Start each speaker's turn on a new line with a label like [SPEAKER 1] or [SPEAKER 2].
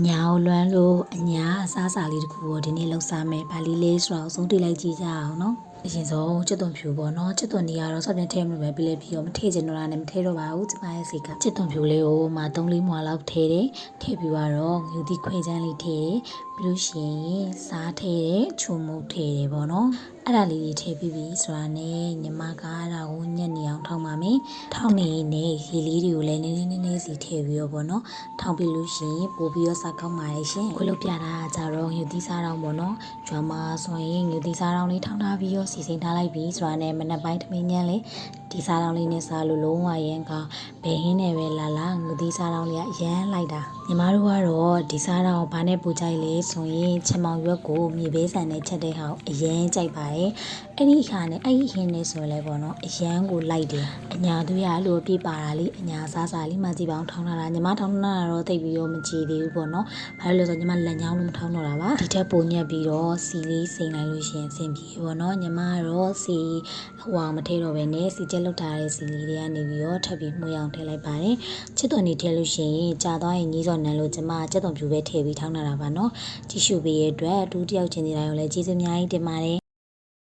[SPEAKER 1] ညာကိုလွမ်းလို့အညာအစားအစာလေးတစ်ခုကိုဒီနေ့လောက်စားမယ်ဗာလီလေးဆိုတော့ဆုံးတိလိုက်ကြည့်ကြအောင်နော်အရင်ဆုံးချစ်သွန်ဖြူပေါ့နော်ချစ်သွန်နေရတော့ဆော့ပြန်ထည့်မလို့ပဲပြီးပြီးတော့မထည့်ချင်တော့တာနဲ့မထည့်တော့ပါဘူးကျမရဲ့စိတ်ကချစ်သွန်ဖြူလေးကိုမှ3-4မွှာလောက်ထည့်တယ်ထည့်ပြီးတော့ငူသီးခွဲချမ်းလေးထည့်ပြီးလို့ရှိရင်စားထည့်တယ်ချုံမုတ်ထည့်တယ်ပေါ့နော်အဲ့ဒါလေးထည့်ပြီးပြီဆိုတာနဲ့ညီမကအဲ့ဒါကိုညက်နေအောင်ထောင်းပါမယ်ထောင်းနေနဲ့ရေလေးတွေကိုလည်းနည်းနည်းစီထည့်ပြီးတော့ပေါ့နော်ထောင်းပြီးလို့ရှိရင်ပို့ပြီးတော့စားကောင်းပါရဲ့ရှင်ခုလုပ်ပြတာကြတော့ငူသီးစားတော့ပေါ့နော်ကျွမ်းမဆိုရင်ငူသီးစားတော့လေးထောင်းထားပြီးတော့စီစဉ်ထားလိုက်ပြီဆိုတာနဲ့မနက်ပိုင်းသမင်းညမ်းလေးဒီစားတောင်းလေးနဲ့စားလို့လုံးဝရမ်းကဘယ်ဟင်းနဲ့ပဲလာလာငူသီးစားတောင်းလေးကရမ်းလိုက်တာညီမတို့ကတော့ဒီစားတောင်းဘာနဲ့ပူကြိုက်လဲဆိုရင်ချင်မောင်ရွက်ကိုမြေဘေးဆန်နဲ့ချက်တဲ့ဟာကိုအရမ်းကြိုက်ပါတယ်အဲ့ဒီအခါနဲ့အဲ့ဒီဟင်းနဲ့ဆိုလဲပေါ့နော်အရမ်းကိုလိုက်တယ်အညာသူရလို့ပြပါတာလေးအညာစားစားလေးမှကြည့်ပါအောင်ထောင်းထားတာညီမထောင်းထားတာတော့သိပြီးတော့မကြည့်သေးဘူးပေါ့နော်ဘာလို့လဲဆိုတော့ညီမလက်ညောင်းလို့မထောင်းတော့တာပါဒီထက်ပိုညက်ပြီးတော့စီလေးစိန်လိုက်လို့ရှိရင်အဆင်ပြေပေါ့နော်ညီမကတော့စီဟိုမထည့်တော့ပဲနဲ့စီချက်လောက်ထားတဲ့စီလေးတွေကနေပြီးတော့ထပ်ပြီးမှုရအောင်ထည့်လိုက်ပါတယ်ချစ်သွန်နေထည့်လို့ရှိရင်ကြာသွားရင်ကြီးစော်နန်းလို့ကျမချက်သွန်ဖြူပဲထည့်ပြီးထောင်းထားတာပါနော်ကြည့်ရှုပေးရတဲ့အတွက်အတူတယောက်ချင်းစီတိုင်းကိုလည်းကျေးဇူးအများကြီးတင်ပါတယ်